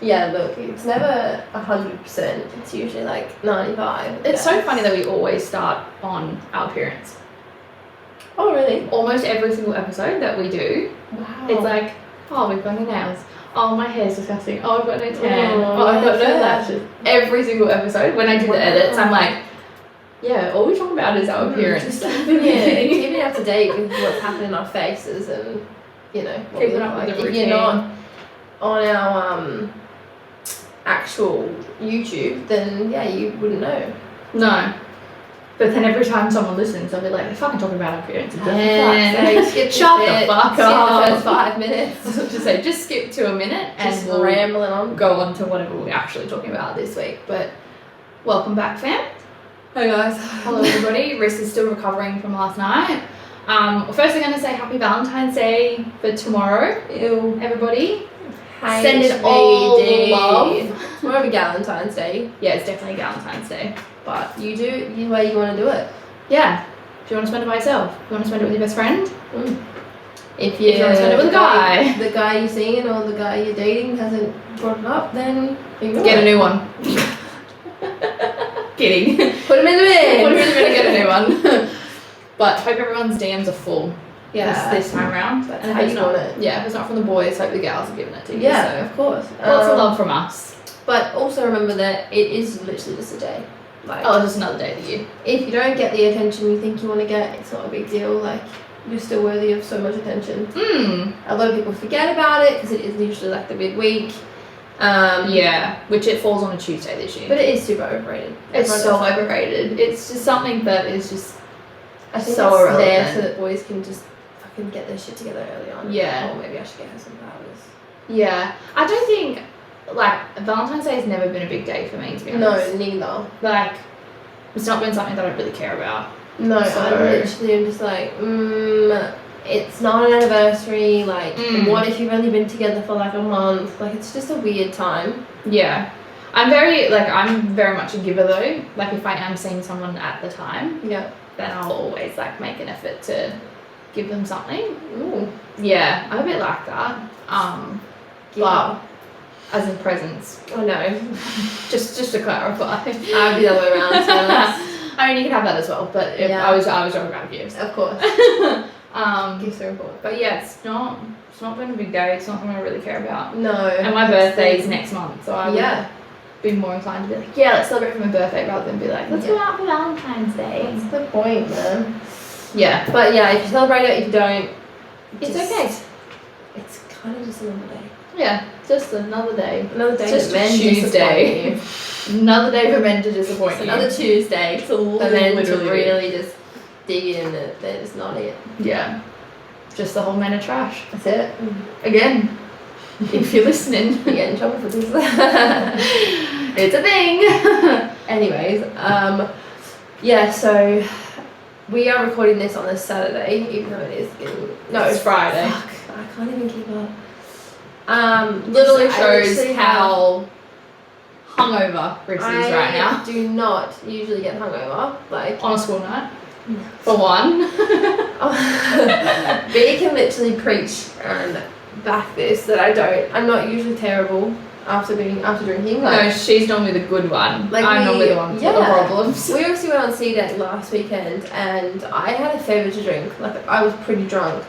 Yeah, look, it's never 100%. It's usually like 95. It's so funny that we always start on our appearance. Oh, really? Almost every single episode that we do, Wow. it's like, oh, we've got no nails. Oh, my hair's disgusting. Oh, I've got no tan. Oh, I've got no lashes. Every single episode, when I do the edits, I'm like, yeah, all we're talking about is our appearance. Just keeping up to date with what's happening in our faces and, you know, what keeping we look up like. with the If routine. you're not on our actual YouTube, then yeah, you wouldn't know. No. But then every time someone listens, they'll be like, they're fucking talking about our appearance again. Shut the fuck up. Skip the first 5 minutes. Just say, just skip to a minute and Just we'll rambling on. go on to whatever we're actually talking about this week. But welcome back, fam. Hey guys. Hello, everybody. Riss is still recovering from last night. First, we're going to say Happy Valentine's Day for tomorrow. Ew. Everybody. Send it all love. It's more of a Valentine's Day. Yeah, it's definitely Valentine's Day. But you do the way you want to do it. Yeah. Do you want to spend it by yourself? You want to spend it with your best friend? If you want to spend it with a guy. The guy you're seeing or the guy you're dating hasn't brought it up, then get a new one. Kidding. Put him in the bin. Put him in the bin and get a new one. But hope everyone's DMs are full. Yeah. This time around. That's and how if it's you not, want it. Yeah, if it's not from the boys, hope the gals are giving it to you. Yeah, of course. Lots of love from us. But also remember that it is literally just a day. Like, oh, just another day of the year. If you don't get the attention you think you want to get, it's not a big deal. Like, you're still worthy of so much attention. A lot of people forget about it because it is usually like the midweek. Yeah, which it falls on a Tuesday this year. But it is super overrated. It's so overrated. It's just something that is just I think so it's irrelevant. there so that boys can just fucking get their shit together early on. Yeah. Or maybe I should get her some flowers. Yeah. I don't think, like, Valentine's Day has never been a big day for me, to be honest. No, neither. Like, it's not been something that I really care about. No, So- I literally am just like, it's not an anniversary, like, what if you've only been together for like a month? Like, it's just a weird time. Yeah. I'm very much a giver though. Like, if I am seeing someone at the time, Yeah. then I'll always, like, make an effort to give them something. Ooh. Yeah, I'm a bit like that. But as in presents. Oh no. Just to clarify. I'd be the other way around, to be honest. I mean, you can have that as well, but if Yeah. I was talking about gifts. Of course. Gifts are important. But yeah, it's not been a big day. It's not something I really care about. No. And my birthday is next month, so I would Yeah. be more inclined to be like, yeah, let's celebrate for my birthday rather than be like, let's go out for Valentine's Day. That's the point, man. Yeah. But yeah, if you celebrate it, if you don't, It's just- okay. It's kind of just another day. Yeah, just another day. Another day Just that men Tuesday. disappoint you. Another day for men to disappoint It's you. another Tuesday It's for men to literally really just dig in that they're just not it. Yeah. Just the whole men are trash. That's it. Again, if you're listening. You get in trouble for this. It's a thing. Anyways, yeah, so we are recording this on a Saturday, even though it is It's Friday. Fuck, I can't even keep up. Literally I shows literally how hungover Riss is right now. I do not usually get hungover, like On a school night. For one. B can literally preach and back this that I'm not usually terrible after drinking. Like, No, she's normally the good one. Like I'm we- normally the one with the yeah. problems. we obviously went on C date last weekend and I had a fair bit to drink. Like, I was pretty drunk.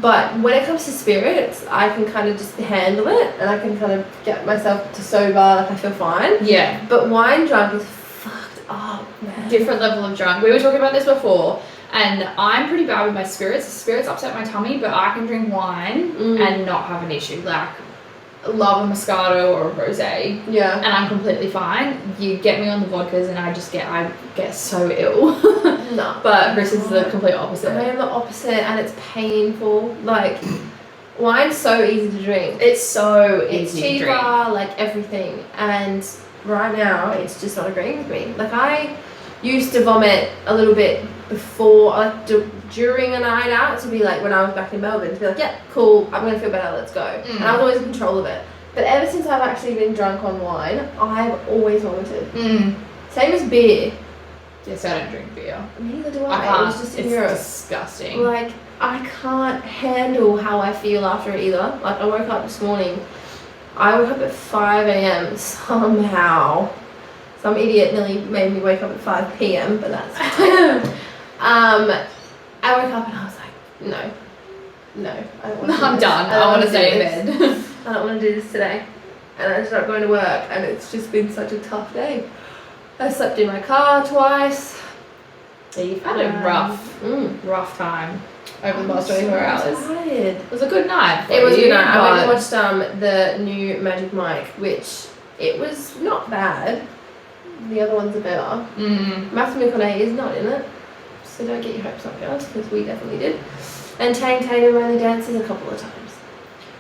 But when it comes to spirits, I can kind of just handle it and I can kind of get myself to sober, like I feel fine. Yeah. But wine drunk is fucked up, man. Different level of drunk. We were talking about this before, and I'm pretty bad with my spirits. Spirits upset my tummy, but I can drink wine and not have an issue. Like, love a Moscato or a rosé, Yeah. and I'm completely fine. You get me on the vodkas, and I get so ill. No. But Riss is the complete I opposite. am the opposite and it's painful. Like, wine's so easy to drink. It's so It's easy to cheaper, drink. like everything. And right now, it's just not agreeing with me. Like, I used to vomit a little bit before, like during a night out, to be like, when I was back in Melbourne, to be like, yeah, cool, I'm gonna feel better, let's go. And I was always in control of it. But ever since I've actually been drunk on wine, I've always vomited. Same as beer. Yes, I don't drink beer. Neither do I I. can't. It was just in It's Europe. disgusting. Like, I can't handle how I feel after it either. Like, I woke up this morning I woke up at 5 a.m. somehow. Some idiot nearly made me wake up at 5 p.m., but that's fine. I woke up and I was like, no, I don't want to I'm done. I want to stay in bed. I don't want to do this today. And I ended up going to work, and it's just been such a tough day. I slept in my car twice. So you've had a rough time over the last 24 hours. Tired. It was a good night. It was a good night. I went and watched the new Magic Mike, which it was not bad. The other ones are better. Matthew McConaughey is not in it, so don't get your hopes up, guys, because we definitely did. And Channing Tatum only dances a couple of times,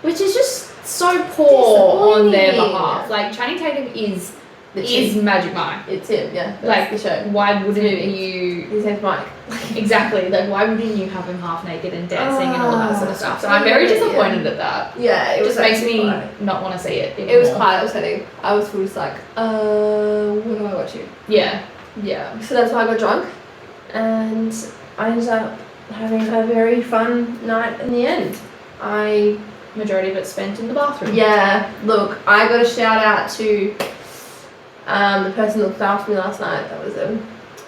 which is just so poor on their behalf. Like, Channing Tatum is Magic Mike. It's him, yeah. That's like the show. Why wouldn't you? His name's Mike. Exactly. Like, why wouldn't you have him half naked and dancing and all that sort of stuff? So I'm very disappointed at that. Yeah, it just makes me not want to see it anymore. It was quite upsetting. I was just like, what do I watch you? Yeah. So that's why I got drunk, and I ended up having a very fun night in the end. Majority of it spent in the bathroom. Yeah. Look, I got a shout out to the person that looked after me last night. That was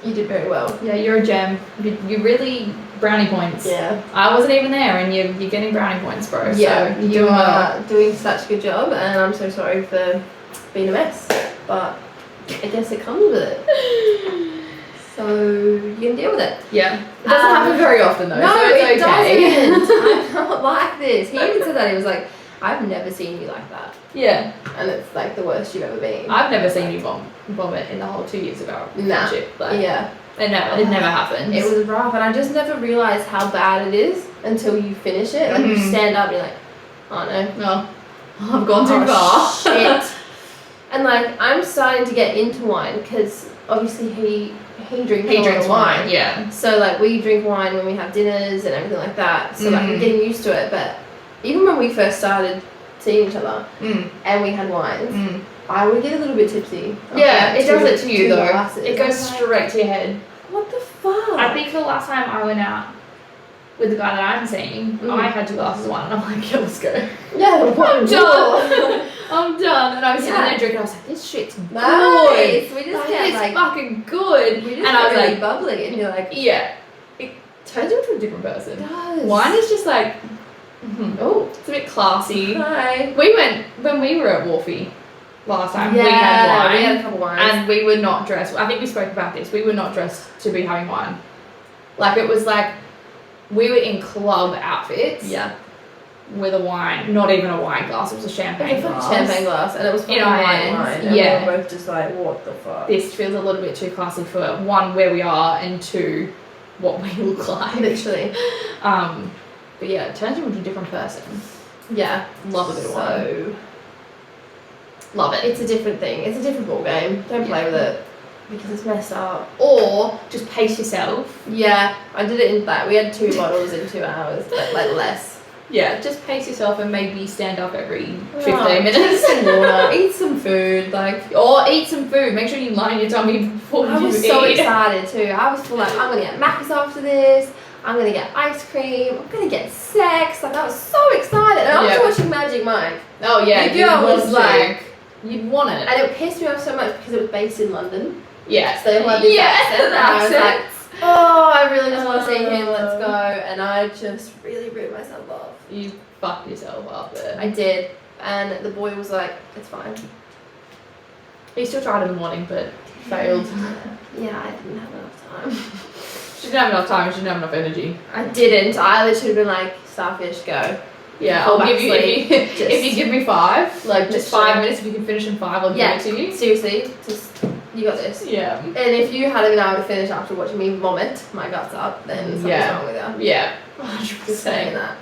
you did very well. Yeah, you're a gem. You really brownie points. Yeah. I wasn't even there, and you're getting brownie points, bro. Yeah, so you are doing such a good job, and I'm so sorry for being a mess, but I guess it comes with it. So you can deal with it. Yeah. It doesn't happen very often though. No, so it's okay. doesn't. I'm not like this. He even said that. He was like, I've never seen you like that. Yeah. And it's like the worst you've ever been. I've never seen you vomit in the whole 2 years ago. Nah. Like, yeah. It never happened. It was rough, and I just never realised how bad it is until you finish it. Like you stand up and you're like, oh no. I've gone too far. Shit. And like I'm starting to get into wine because obviously he drinks wine. Yeah. So like we drink wine when we have dinners and everything like that. So like I'm getting used to it. But even when we first started seeing each other and we had wines, I would get a little bit tipsy. Yeah, it does it to you though. Glasses. It goes straight to your head. What the fuck? I think the last time I went out with the guy that I'm seeing, I had 2 glasses of wine and I'm like, yeah, let's go. Yeah, I'm done. I'm done. And I was sitting there drinking. I was like, this shit's good. Nice. We just it's fucking good. We just and I was like bubbly, and you're like, yeah. It turns you into a different person. It does. Wine is just like, oh, it's a bit classy. Hi. We went when we were at Wolfie last time. Yeah, we had wine. We had a couple wines, and we were not dressed. I think we spoke about this. We were not dressed to be having wine. Like it was like we were in club outfits. Yeah. With a wine, not even a wine glass, it was a champagne glass. Champagne glass, and it was in our hands. Wine, and yeah. we were both just like, what the fuck? This feels a little bit too classy for 1, where we are, and 2, what we look like. Literally. But yeah, it turns you into a different person. Yeah. Love a bit of wine. Love it. It's a different thing. It's a different ball game. Don't play with it because it's messed up. Or just pace yourself. Yeah, I did it in that. We had 2 bottles in 2 hours, but like less. Yeah, just pace yourself and maybe stand up every 15 minutes. Drink some water, eat some food, or eat some food. Make sure you line your tummy before you eat. I was so excited too. I was full like, I'm gonna get Macca's after this. I'm gonna get ice cream. I'm gonna get sex. Like I was so excited. And I was watching Magic Mike. Oh yeah, the girl was like, you'd want it. And it pissed me off so much because it was based in London. Yeah. So they had this accent. And I was like, oh, I really just want to see him. Let's go. And I just really ripped myself off. You fucked yourself up there. I did. And the boy was like, it's fine. He still tried in the morning, but failed. Yeah, I didn't have enough time. She didn't have enough time, she didn't have enough energy. I didn't. I literally have been like, starfish, go. Yeah, I'll give you, if you give me 5, like just 5 minutes, if you can finish in 5, I'll give it to you. Seriously, just, you got this. Yeah. And if you hadn't been able to finish after watching me vomit my guts up, then something's wrong with you. Yeah. 100% saying that.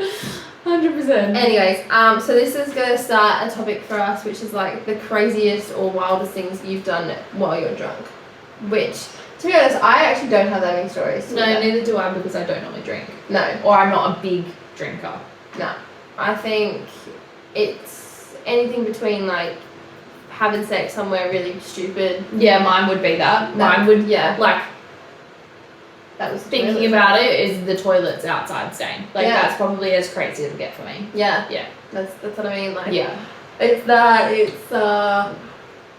100%. Anyways, so this is going to start a topic for us, which is like the craziest or wildest things you've done while you're drunk. Which, to be honest, I actually don't have that many stories. No, neither do I, because I don't normally drink. No. Or I'm not a big drinker. No. I think it's anything between like having sex somewhere really stupid. Yeah, mine would be that. Mine would, like, that was thinking about it is the toilets outside stain. Like that's probably as crazy as it get for me. Yeah. That's what I mean. Like It's that. It's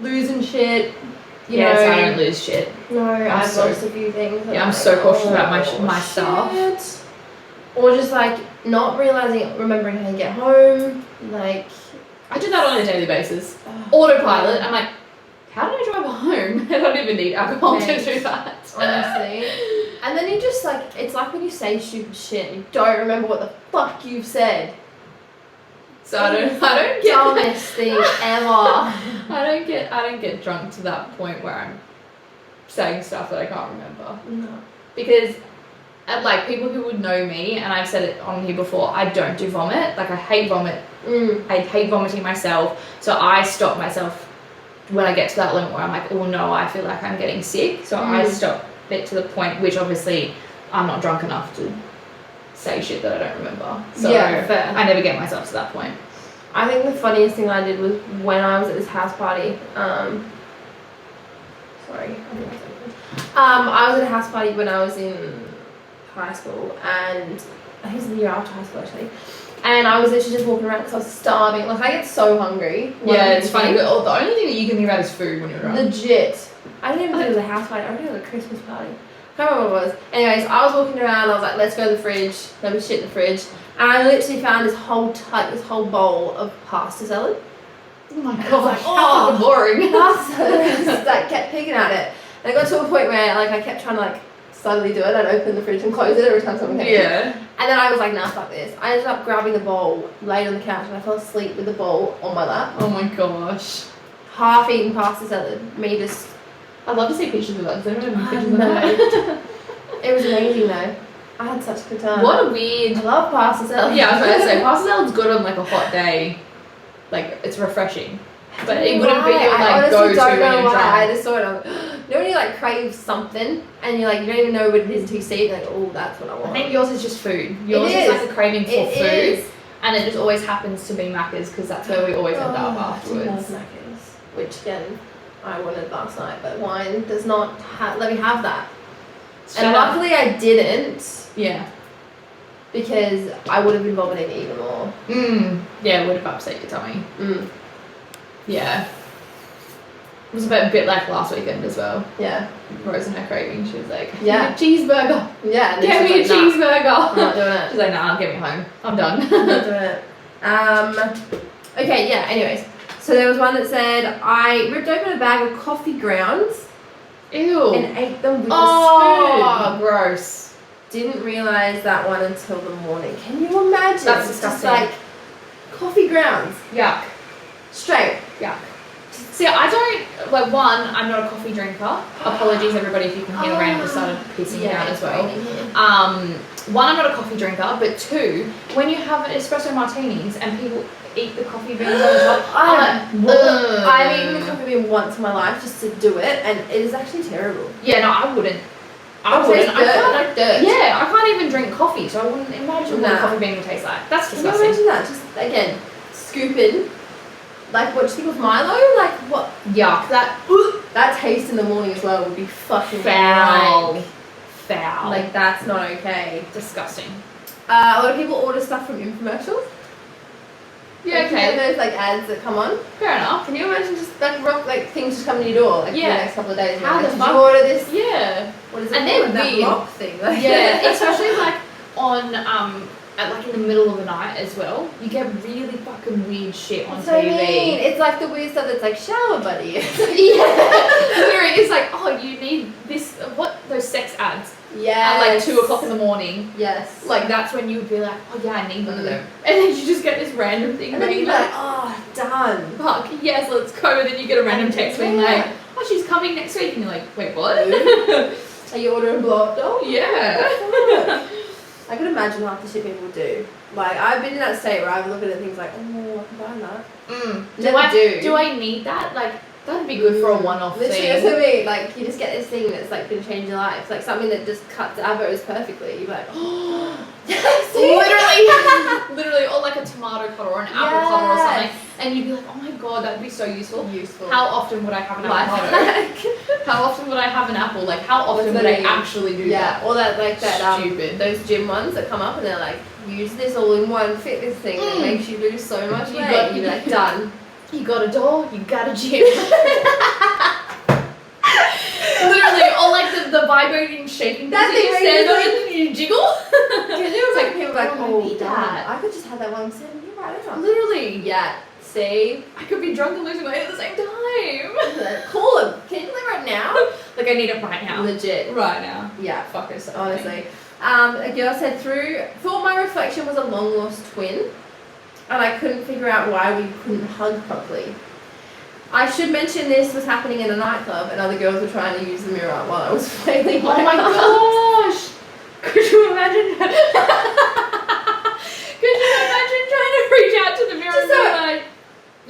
losing shit. You Yeah, know. so I don't lose shit. No, I've so- lost a few things. Yeah, I'm so cautious about my stuff. Shit. Or just like not remembering how to get home. Like I do that on a daily basis. Autopilot. I'm like, how do I drive home? I don't even need alcohol to do that. Honestly. And then you just like, it's like when you say stupid shit and you don't remember what the fuck you've said. So I don't get Dumbest thing ever. I don't get drunk to that point where I'm saying stuff that I can't remember. No. Because like people who would know me, and I've said it on here before, I don't do vomit. Like I hate vomit. I hate vomiting myself. So I stop myself when I get to that limit where I'm like, oh no, I feel like I'm getting sick. So I stop it to the point, which obviously I'm not drunk enough to say shit that I don't remember. So yeah, fair. I never get myself to that point. I think the funniest thing I did was when I was at this house party. Sorry. I was at a house party when I was in high school, and I think it was the year after high school actually. And I was literally just walking around because I was starving. Like, I get so hungry. Yeah, it's funny, but the only thing that you can think about is food when you're drunk. Legit. I didn't even think it was a house party. I think it was a Christmas party. I can't remember what it was. Anyways, I was walking around. I was like, let's go to the fridge. Let me shit in the fridge. And I literally found this whole bowl of pasta salad. Oh my And I god, was like, how fucking boring. Pasta salad. I just like kept picking at it. And it got to a point where like I kept trying to like slowly do it. I'd open the fridge and close it every time someone came in. Yeah. And then I was like, nah, fuck this. I ended up grabbing the bowl, laid on the couch, and I fell asleep with the bowl on my lap. Oh my gosh. Half eaten pasta salad. Me just... I'd love to see pictures of that, because I don't have any pictures of No. that. It was amazing though. I had such a good time. What a weird... I love pasta salad. Yeah, I was about to say, pasta salad's good on like a hot day. Like, it's refreshing. But it wouldn't be your like go-to when you're drunk. I just saw it on... You know when you like crave something and you like you don't even know what it is until you see it, like, oh, that's what I want. I think yours is just food. Yours It is is. like a craving for It food. is. And it just always happens to be Macca's because that's where we always end up afterwards. I love Macca's, which again, I wanted last night, but wine does not let me have that. And luckily I didn't. Yeah. Because I would have been vomiting even more. Yeah, it would have upset your tummy. Yeah. It was a bit like last weekend as well. Yeah. Rose and her craving, she was like, yeah, cheeseburger. Yeah. Get me a cheeseburger. I'm not doing it. She's like, nah, get me home. I'm done. I'm not doing it. Okay, yeah, anyways. So there was one that said, I ripped open a bag of coffee grounds. Ew. And ate them with a spoon. Oh, gross. Didn't realise that one until the morning. Can you imagine? That's It's disgusting. just like coffee grounds. Yuck. Straight. Yuck. See, I don't, like, one, I'm not a coffee drinker. Apologies, everybody, if you can hear the rain just started pissing down as well. One, I'm not a coffee drinker, but two, when you have espresso martinis and people eat the coffee beans on the top, I've eaten a coffee bean once in my life just to do it, and it is actually terrible. Yeah, no, I wouldn't. It tastes dirt, like dirt. Yeah, I can't even drink coffee, so I wouldn't imagine what a coffee bean would taste like. That's Can you disgusting. imagine that? Just, again, scoop in. Like, what do you think of Milo? Like, what? Yuck. That taste in the morning as well would be fucking Foul. rank. Foul. Like, that's not okay. disgusting. A lot of people order stuff from infomercials. Yeah, Like, you know okay. those like ads that come on. Fair enough. Can you imagine just like things just coming to your door like for the next couple of days? How like, the did fuck? you order this? Yeah. What is it? And they're called? That weird. lock thing. Like, Yeah, especially like on at like in the middle of the night as well. You get really fucking weird shit on That's what I TV. mean. It's like the weird stuff that's like shower buddy. Yeah. Where it's like, oh, you need this. What those sex ads Yeah. at like 2 o'clock in the morning. Yes. Like that's when you would be like, oh yeah, I need one of them. And then you just get this random thing. And then being you're like, oh, done. fuck yes, let's go. And then you get a random text being like, oh, she's coming next week, and you're like, wait, what? Are you ordering blow up doll? Yeah. I can imagine half the shit people do. Like, I've been in that state where I've looked at things like, oh, I can buy that. Do I need that? Like, that'd be good for a one-off Literally, thing. that's what I mean. Like, you just get this thing that's like gonna change your life. Like something that just cuts avos perfectly. You're like, oh, literally, or like a tomato cutter or an apple cutter or something, and you'd be like, oh my god, that'd be so useful. How often would I have an avocado? How often would I have an apple? Like, how often would I actually do that? Or that like that Stupid. those gym ones that come up and they're like, use this all-in-one fitness thing that makes you lose so much weight. You got- You're like, done. You got a door, you got a gym. Literally, or like the vibrating, shaking thing That that you thing stand where on and you jiggle. Because there was like people like, I oh, need damn, that. I could just have that while I'm sitting here right now. Literally. Yeah, see? I could be drunk and losing weight at the same time. Call him. Can you do it right now? Like, I need it right now. Legit. Right now. Yeah, Fuck it, so honestly. A girl said thought my reflection was a long lost twin, and I couldn't figure out why we couldn't hug properly. I should mention this was happening in a nightclub, and other girls were trying to use the mirror while I was flailing. Oh my gosh! Could you imagine? Could you imagine trying to reach out to the mirror and be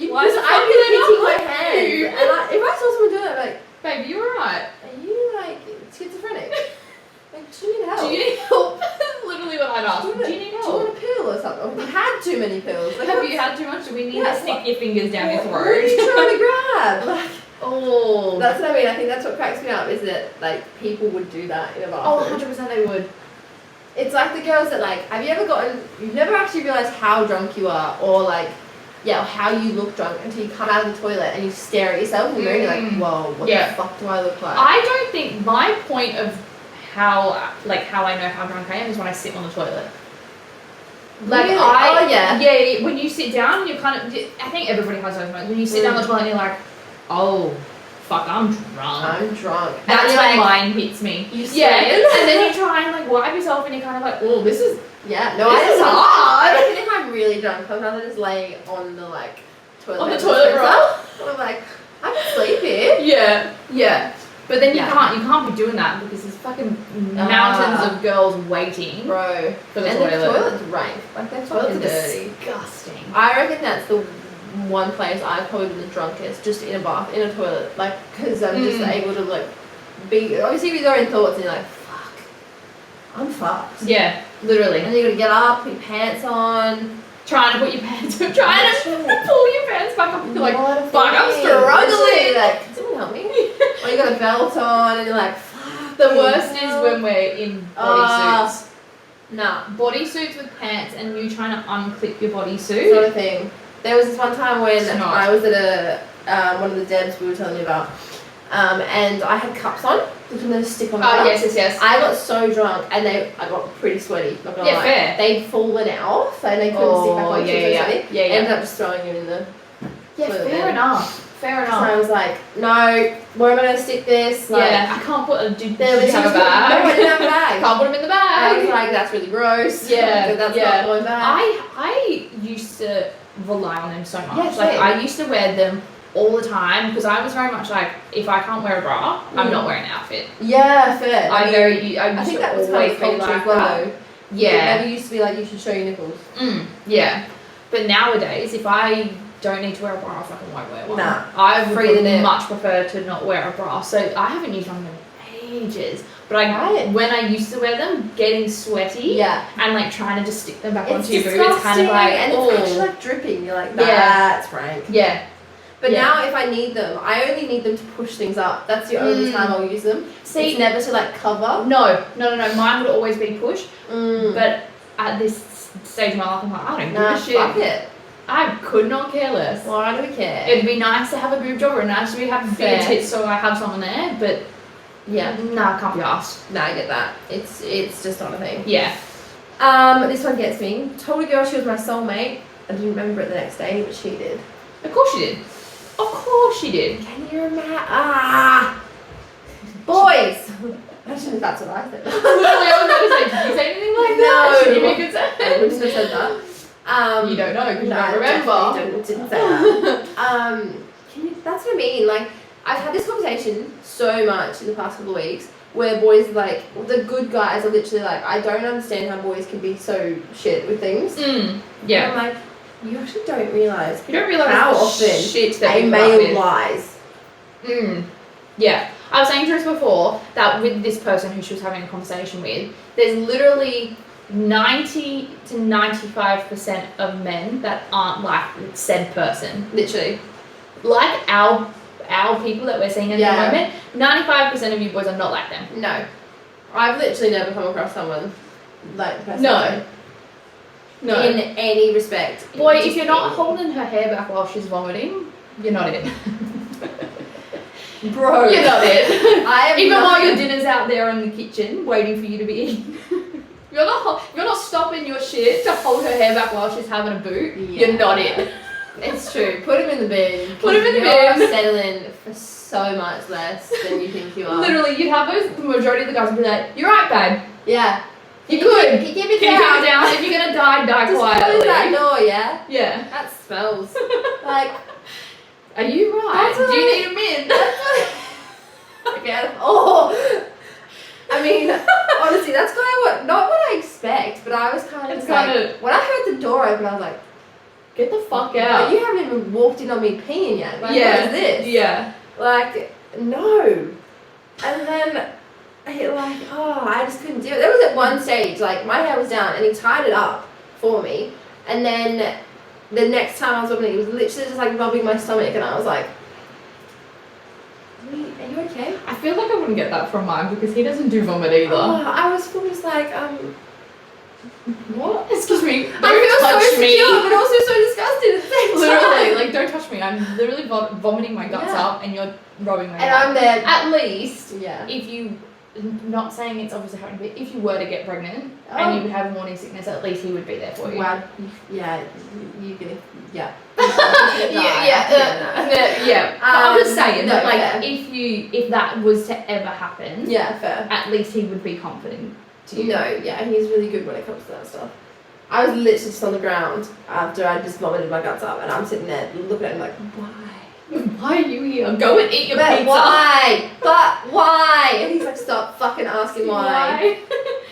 like, why the fuck I'd did I be hitting my not hug hands, you? and if I saw someone do that, I'd be like, Babe, you alright? are you like schizophrenic? Like, do you need help? Do you need help? Literally what I'd ask. Do you need Do you help? want a pill or something? Or have you had too many pills? Like, Have you had too much? Do we need Yeah, to stick your fingers down your what are you throat? trying to grab? Like, Oh. that's what I mean. I think that's what cracks me up, is that like people would do that in a Oh, bathroom. 100% they would. It's like the girls that like, have you ever you've never actually realised how drunk you are, or like, yeah, or how you look drunk until you come out of the toilet and you stare at yourself in the mirror and you're like, whoa, what the fuck do I look like? I don't think my point of how I know how drunk I am is when I sit on the toilet. Like Really? I, Oh, yeah. yeah, when you sit down, you kind of, I think everybody has those moments. When you sit down the toilet and you're like, oh, fuck, I'm drunk. I'm drunk. That's and when like, mine hits me. You Yeah, stand. and then you try and like wipe yourself and you're kind of like, oh, this is, Yeah, no, This is I hard. reckon if I'm really drunk, sometimes I just lay on the like toilet. On the and toilet just roll. and I'm like, I can sleep here. yeah. But then you Yeah. can't be doing that because there's fucking mountains of girls waiting Bro. for the And toilet. the toilet's rank. Like, they're fucking Toilets are dirty. disgusting. I reckon that's the one place I've probably been the drunkest, just in a bath, in a toilet. Like, because I'm just able to, like, be, obviously with your own thoughts and you're like, fuck, I'm fucked. Yeah, literally. And then you gotta get up, put your pants on. Trying to put your pants up, trying to pull your pants back up and you're like, What a fuck, I'm thing. struggling. Literally, like, can someone help me? Or you got a belt on and you're like, fuck. The worst is when we're in bodysuits. Nah. Bodysuits with pants and you trying to unclip your It's not bodysuit. a thing. There was this one time when It's not. I was at a one of the debs we were telling you about, and I had cups on, which I'm gonna stick on my cup. Yes. I got so drunk and I got pretty sweaty. Not gonna Yeah, lie. fair. They'd fallen off and they couldn't stick back on. Yeah. Ended up just throwing you in the. Yeah, toilet fair then. enough. Fair So I enough. was like, no, where am I gonna stick this? Like, Yeah, I can't put a, did There you was have a No, I bag? didn't have a bag. Can't put them in the I was bag. like, that's really gross. Yeah, But that's yeah. not going back. I used to rely on them so much. Yeah, Like same. I used to wear them all the time because I was very much like, if I can't wear a bra, I'm not wearing an outfit. Yeah, fair. I think used that to was kind always of be culture like as well, that. though. Yeah. It never used to be like, you should show your nipples. Yeah. But nowadays, if I don't need to wear a bra, I fucking won't wear one. Nah. I Free the would nip. much prefer to not wear a bra. So I haven't used one in ages. But when I used to wear them, getting sweaty Yeah. and like trying to just stick them back It's onto your boob, disgusting. it's kind of like, and oh. it's actually like dripping. You're like, Yeah. that's rank. Yeah. But Yeah. now if I need them, I only need them to push things up. That's the only time I'll use them. See, It's never to like cover. no. Mine would always be push. Mm. But at this stage of my life, I'm like, I don't give Nah, a shit. fuck it. I could not care less. Why do we care? It'd be nice to have a boob job or nice to have bigger Fair. tits so I have someone there, but Yeah. nah, can't be asked. Nah, I get that. It's just not a thing. Yeah. This one gets me. Told a girl she was my soulmate. I didn't remember it the next day, but she did. Of course she did. Of course she did. Can you imagine? Boys! Actually, that's what I said. Literally, I was going to say, did you say anything like that? No. Should you make it I wouldn't have said that. You don't know because you No, don't I remember. definitely didn't say that. That's what I mean. Like, I've had this conversation so much in the past couple of weeks where boys, like, the good guys are literally like, I don't understand how boys can be so shit with things. Yeah. And I'm like, you actually don't realise You don't realise how the often shit that a we put up with. male lies. Yeah. I was saying to us before that with this person who she was having a conversation with, there's literally 90 to 95% of men that aren't like said person. Literally. Like our people that we're seeing at Yeah. the moment, 95% of you boys are not like them. No. I've literally never come across someone like the person. No. In any respect. Boy, Just if you're not any. holding her hair back while she's vomiting, You're not it. Bro. You're not it. I am Even not- while your dinner's out there in the kitchen waiting for you to be eaten. You're not stopping your shit to hold her hair back while she's having a boot. Yeah. You're not it. It's true. Put him in the bin. Put him in the You're bin. settling for so much less than you think you are. Literally, you'd have the majority of the guys would be like, "You're right, babe. Yeah. You're good. Can you keep it Can you down? keep it down? If you're gonna die, die Just quietly." close that door, yeah? Yeah. That smells. Like, Are you right? That's what Do you I- need a mint? yeah. Oh. I mean, honestly, that's kind of not what I expect, but I was kind of It's like, kinda- when I heard the door open, I was like, Get the fuck "Oh, out. you haven't even walked in on me peeing yet. Like, Yeah. what is this? Yeah. Like, no. And then, I just couldn't do it. There was at one stage, like, my hair was down, and he tied it up for me, and then the next time I was looking, he was literally just, like, rubbing my stomach, and I was like, are you okay? I feel like I wouldn't get that from mine because he doesn't do vomit either. Oh, I was just like, What? Excuse me. Don't I feel touch so me. secure, but also so disgusted at the same Literally, time. like, don't touch me. I'm literally vomiting my guts Yeah. up and you're rubbing my And back. I'm there. At least, Yeah. if you, not saying it's obviously happening, but if you were to get pregnant Oh. and you would have morning sickness, at least he would be there for you. Wow. Yeah. You're gonna. Yeah. Yeah. I'm just saying no, that, like, fair. if that was to ever happen, Yeah, fair. at least he would be confident to you. No, yeah, he's really good when it comes to that stuff. I was literally just on the ground after I just vomited my guts up, and I'm sitting there looking at him like, why? Why are you here? Go and eat your But pizza. why? But why? And he's like, stop fucking asking why.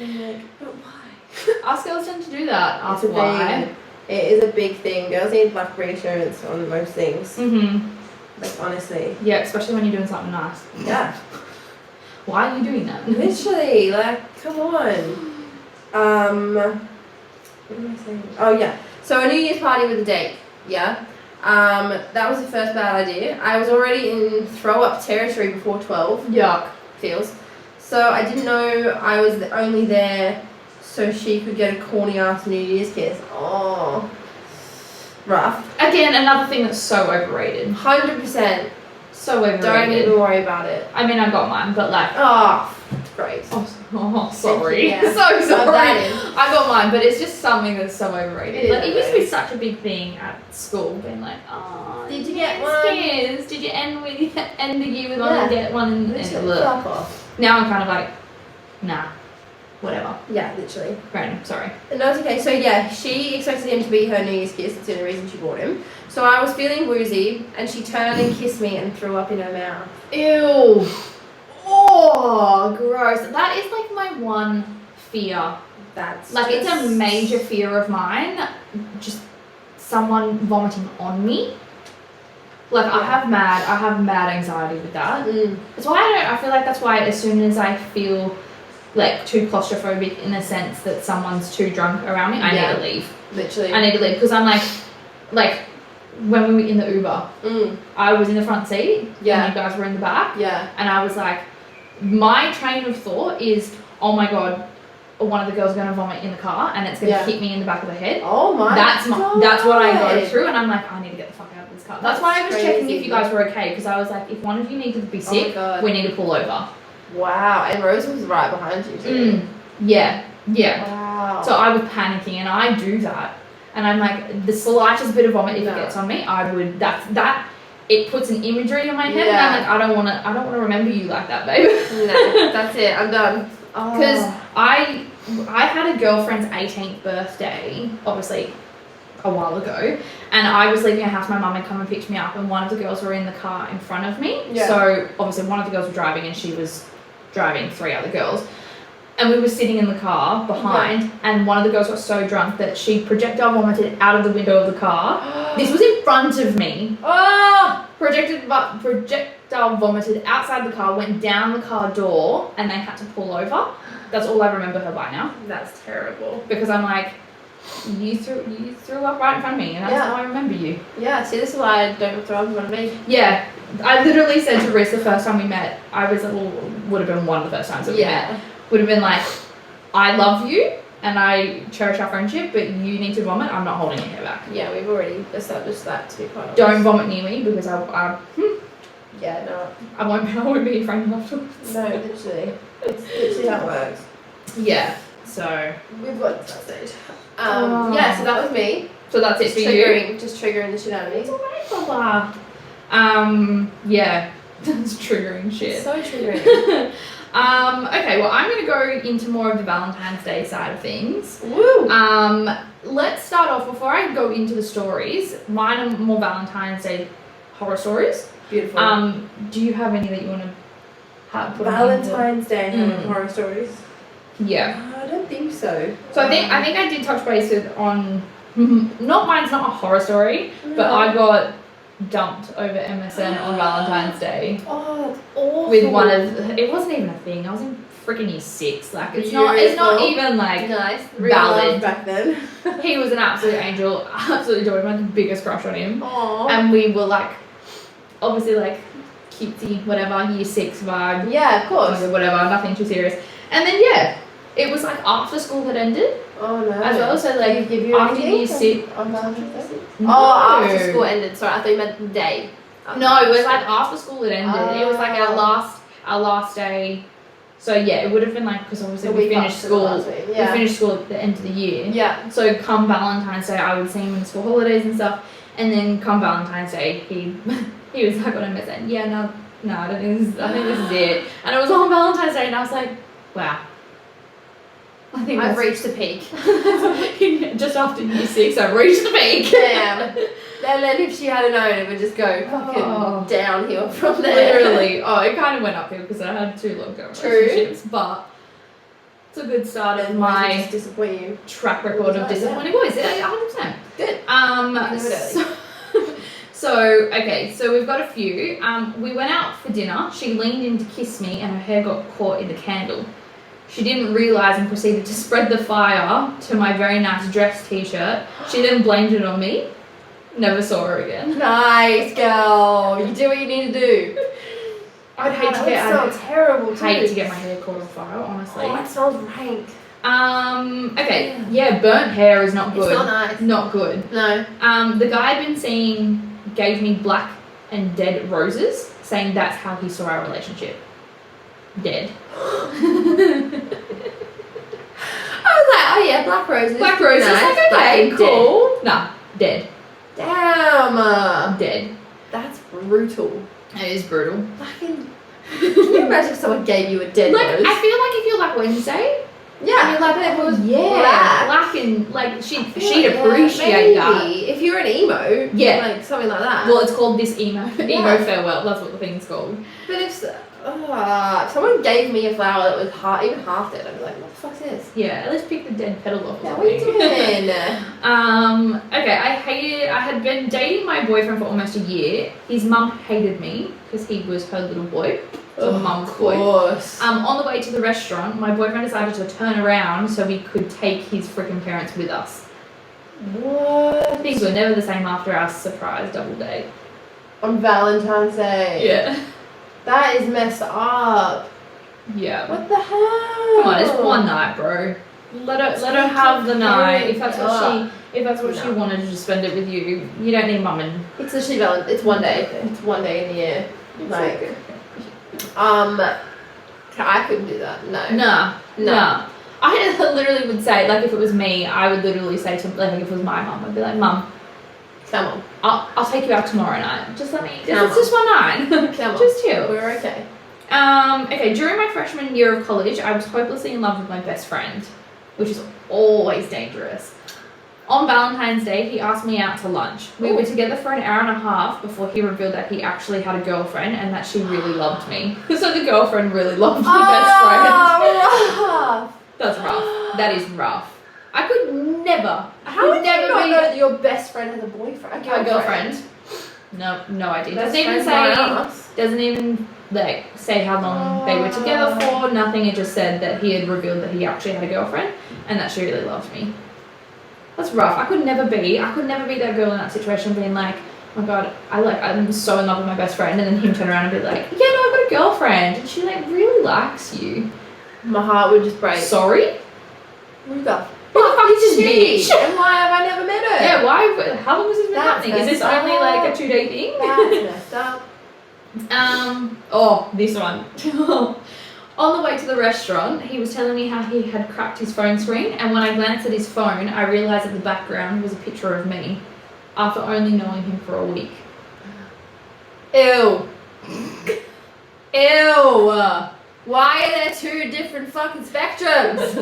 I'm like, but why? Ask girls tend to do that. Ask It's a why. thing. It is a big thing. Girls need like reassurance on most things. Like, honestly. Yeah, especially when you're doing something nice. Yeah. Why are you doing that? Literally, like, come on. What am I saying? Oh, yeah. So a New Year's party with a date. Yeah. That was the first bad idea. I was already in throw up territory before 12. Yuck. Feels. So I didn't know I was only there so she could get a corny ass New Year's kiss. Oh. Rough. Again, another thing that's so overrated. 100%. So overrated. Don't even worry about it. I mean, I got mine, but like, Oh, great. sorry. Yeah. So sorry. Rub that in. I got mine, but it's just something that's so overrated. It Like, is it used to be overrated. such a big thing at school, being like, oh, Did you get yes, one? kids. Did you end the year with one Yeah. and get one? And Literally, look. fuck off. Now I'm kind of like, nah, whatever. Yeah, literally. Random, sorry. No, it's okay. So yeah, she expected him to be her New Year's kiss. That's the only reason she bought him. So I was feeling woozy, and she turned and kissed me and threw up in her mouth. Ew. Oh, gross. That is like my one fear. That's Like, it's a just- major fear of mine. Just someone vomiting on me. Like, Yeah. I have mad anxiety with that. Mm. That's why I feel like that's why as soon as I feel like too claustrophobic in the sense that someone's too drunk around me, I Yeah. need to leave. Literally. I need to leave because I'm like when we were in the Uber, I was in the front seat Yeah. and you guys were in the back, Yeah. and I was like, my train of thought is, oh my god, one of the girls is going to vomit in the car and it's going to Yeah. hit me in the back of the head. Oh my That's God. what I go through, and I'm like, I need to get the fuck out of this car. That's why I was That's checking crazy. if you guys were okay, because I was like, if one of you needed to be Oh my sick, God. we need to pull over. Wow. And Rose was right behind you too. Yeah. Wow. So I was panicking, and I do that, and I'm like, the slightest bit of vomit if No. it gets on me, I would. That it puts an imagery in my head, Yeah. and I'm like, I don't want to remember you like that, babe. No, that's it. I'm done. Because Oh. I had a girlfriend's 18th birthday, obviously a while ago, and I was leaving her house. My mum had come and picked me up, and one of the girls were in the car in front of me. Yeah. So obviously one of the girls was driving, and she was driving 3 other girls. And we were sitting in the car behind, and one of the girls got so drunk that she projectile vomited out of the window of the car. This was in front of me. Oh. Projectile vomited outside the car, went down the car door, and they had to pull over. That's all I remember her by now. That's terrible. Because I'm like, you threw up right in front of me, and that's Yeah. how I remember you. Yeah. See, this is why I don't throw up in front of me. Yeah, I literally said to Riz the first time we met, I was, well, would have been one of the first times that we met, Yeah. would have been like, I love you, and I cherish our friendship, but you need to vomit, I'm not holding your hair back. Yeah, we've already established that, to be quite honest. Don't vomit near me because Yeah, no. I won't be your friend afterwards. No, literally. It's literally how it works. Yeah, so. We've got to that stage. Yeah, so that was me. So that's it for you? Just triggering the shit out of me. It's alright, Baba. Yeah, that's triggering shit. So triggering. Okay, well, I'm going to go into more of the Valentine's Day side of things. Woo! Let's start off, before I go into the stories, mine are more Valentine's Day horror stories. Beautiful. Do you have any that you want to have? Valentine's Day horror stories? Yeah. I don't think so. So I think I did touch base on, mine's not a horror story, but I got dumped over MSN on Valentine's Day. Oh, that's awful. With one of, it wasn't even a thing. I was in freaking year 6. Like it's not even like nice. Valid back then. He was an absolute angel. Absolutely adored him. I had the biggest crush on him. Aww. And we were like, obviously like cutesy, whatever, year 6 vibe. Yeah, of course. Whatever, nothing too serious. And then yeah, it was like after school had ended. Oh no. As well, so like give you after year 6. No. Oh, after school ended. Sorry, I thought you meant the day. No, it was like after school had ended. It was like our last day. So yeah, it would have been like, because obviously we finished school. We finished school at the end of the year. Yeah. So come Valentine's Day, I would see him in school holidays and stuff. And then come Valentine's Day, he was like on MSN. Yeah, no, I think this is it. And it was on Valentine's Day, and I was like, wow. I think I've reached the peak. Just after year 6, I've reached the peak. Damn. Then if she had known, it would just go fucking downhill from there. Literally. Oh, it kind of went uphill because I had 2 long-term relationships. But it's a good start of my track record of disappointing boys. Yeah, 100%. Good. So we've got a few. We went out for dinner. She leaned in to kiss me and her hair got caught in the candle. She didn't realise and proceeded to spread the fire to my very nice dress t-shirt. She then blamed it on me. Never saw her again. Nice girl. You do what you need to do. I'd hate to get terrible too. Hate to get my hair caught on fire, honestly. Oh, that smells rank. Okay. Yeah, burnt hair is not good. It's not nice. Not good. No. The guy I'd been seeing gave me black and dead roses, saying that's how he saw our relationship. Dead. I was like, oh yeah, black roses. Black roses, nice. like okay, cool. Nah, dead. Damn. Dead. That's brutal. It is brutal. Fucking. Can you imagine if someone gave you a dead like, rose? I feel like if you're like Wednesday. Yeah. I mean, like if it was black and like she'd appreciate that. If you're an emo, like something like that. Well, it's called this emo farewell. That's what the thing's called. But if someone gave me a flower that was even half dead, I'd be like, what the fuck's this? Yeah, at least pick the dead petal off. Yeah, what are you doing? Okay, I had been dating my boyfriend for almost a year. His mum hated me because he was her little boy. So mum's boy. On the way to the restaurant, my boyfriend decided to turn around so we could take his freaking parents with us. What? Things were never the same after our surprise double date. On Valentine's Day. Yeah. That is messed up. Yeah. What the hell? Come on, it's one night, bro. Let her have the night. If that's what she wanted to spend it with you, you don't need mum and. It's literally it's one day. It's one day in the year. Like, I couldn't do that. No. I literally would say, like, if it was me, I would literally say to, like, if it was my mum, I'd be like, Mum, come on. I'll take you out tomorrow night. Just let me. It's just one night. Come on. Just chill. We're okay. Okay. During my freshman year of college, I was hopelessly in love with my best friend, which is always dangerous. On Valentine's Day, he asked me out to lunch. We were together for an hour and a half before he revealed that he actually had a girlfriend and that she really loved me. So the girlfriend really loved my best friend. Rough. That's rough. That is rough. I could never. How would you not know that your best friend has a boyfriend? A girlfriend? No idea. Doesn't even like say how long they were together for. Nothing. It just said that he had revealed that he actually had a girlfriend and that she really loved me. That's rough. I could never be that girl in that situation being like, oh my god, I'm so in love with my best friend, and then him turn around and be like, yeah, no, I've got a girlfriend, and she like really likes you. My heart would just break. Sorry? Who the Who the fuck is this bitch? And why have I never met her? Yeah, why? How long has this been That's happening? Is this messed only up. like a 2-day thing? That's messed up. Oh, this one. On the way to the restaurant, he was telling me how he had cracked his phone screen, and when I glanced at his phone, I realised that the background was a picture of me, after only knowing him for a week. Ew. Ew. Why are there two different fucking spectrums?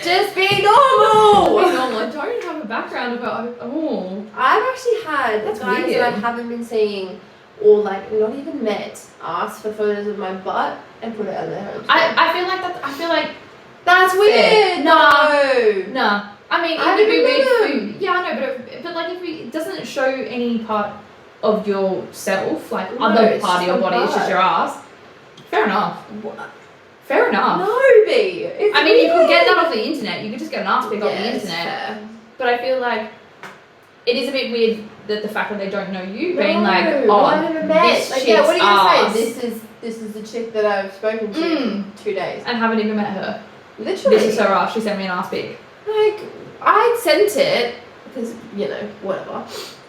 Just be normal. Be normal. I don't have a background about. Oh, I've actually had That's guys weird. that I haven't been seeing, or like not even met, ask for photos of my butt and put it on their home. I feel like that. I feel like That's weird. No. no. I mean, I it would be don't weird. know. Yeah, I know, but like if it doesn't show any part of yourself, like No, other it's part of your just body, it's just your ass. Fair enough. What? Fair enough. No, B. It's I mean, you could get that weird. off the internet. You could just get an ass pic off the Yeah, it's internet. fair. But I feel like it is a bit weird that the fact that they don't know you, No, being like, well, oh, I never met. this Like, chick's yeah, what are you gonna ass, say? This is the chick that I've spoken to in 2 days. and haven't even met her. Literally. This is her ass. She sent me an ass pic. Like, I sent it because, you know, whatever.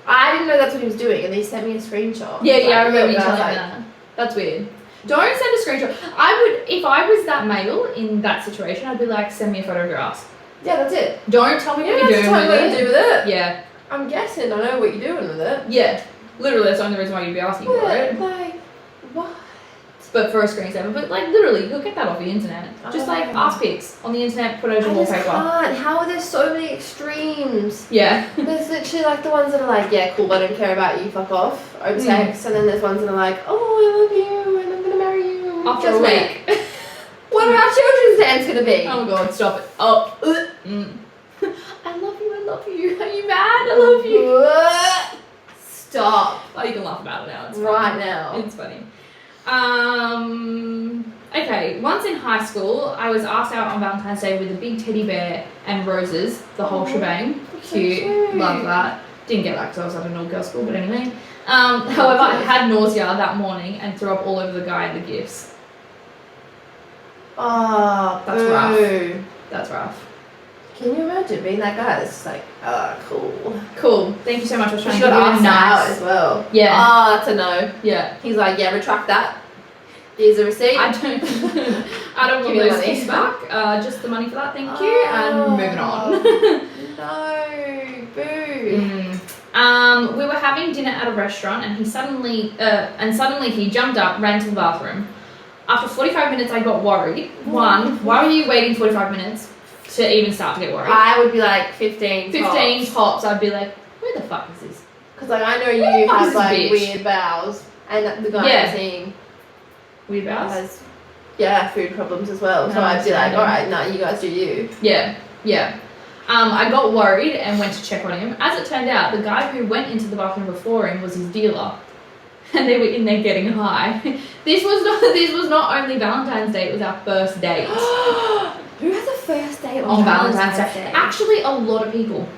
I didn't know that's what he was doing, and he sent me a screenshot. Yeah, Like, I remember you and I telling was me that. That's weird. Don't send a screenshot. I would, if I was that male in that situation, I'd be like, send me a photo of your ass. Yeah, that's it. Don't tell me You what don't you're have to doing tell me with what it. to do with it. Yeah, I'm guessing I know what you're doing with it. yeah. Literally, that's the only reason why you'd be asking for it. Like, what? But for a screensaver, but like literally, you'll get that off the internet. Just like ass pics on the internet, put as your I just wallpaper. can't. How are there so many extremes? Yeah. There's literally like the ones that are like, yeah, cool, I don't care about you, fuck off, over text, and then there's ones that are like, oh, I love you, and I'm gonna marry you. After Just a met. week. What are our children's names gonna be? Oh my god, stop it. Oh. I love you, I love you. Are you mad? I love you. Stop. Oh, you can laugh about it now. It's Right funny. now. It's funny. Okay, once in high school, I was asked out on Valentine's Day with a big teddy bear and roses, the whole shebang. that's so Cute. cute. Love that. Didn't get that because I was at an all-girls school, but anyway. However, I had nausea that morning and threw up all over the guy and the gifts. Oh, That's boo. rough. That's rough. Can you imagine being that guy that's just like, cool. Cool. Thank you so much. I was She trying to got give you a asked out nice. as well. Yeah. Oh, that's a no. Yeah. He's like, yeah, retract that. Here's a receipt. I don't Give want me the those money. gifts back. Just the money for that, thank you. And moving on. No, boo. We were having dinner at a restaurant, and he suddenly he jumped up, ran to the bathroom. After 45 minutes, I got worried. One, why were you waiting 45 minutes to even start to get worried? I would be like 15 15 tops. I'd be like, where the fuck is this? Because like I know Who the you fuck is have this like bitch? weird bowels, and the guy Yeah. I'm seeing Weird bowels? has food problems as well. So No, I'd be like, understanding. alright, no, you guys do you. Yeah. I got worried and went to check on him. As it turned out, the guy who went into the bathroom before him was his dealer. And they were in there getting high. This was not only Valentine's Day, it was our first date. Who has a first date On Valentine's Day. Actually, a lot of people.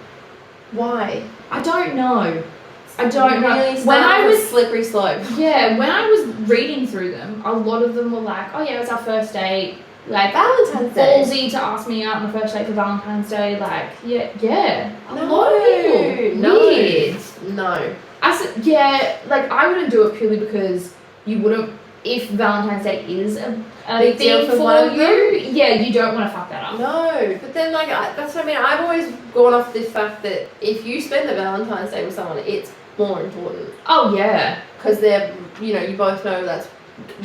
Why? I don't know. I don't know. Really When I started with was slippery slope. when I was reading through them, a lot of them were like, "Oh yeah, it was our first date." Like Valentine's Day. ballsy to ask me out on the first date for Valentine's Day. Like yeah. A No, lot of people. no. Weird. No. I said, yeah, like I wouldn't do it purely because you wouldn't. If Valentine's Day is a Big deal thing for for one of you, yeah, you don't want to fuck that up. No, but then like that's what I mean. I've always gone off this fact that if you spend the Valentine's Day with someone, it's more important Oh yeah. because they're you both know that's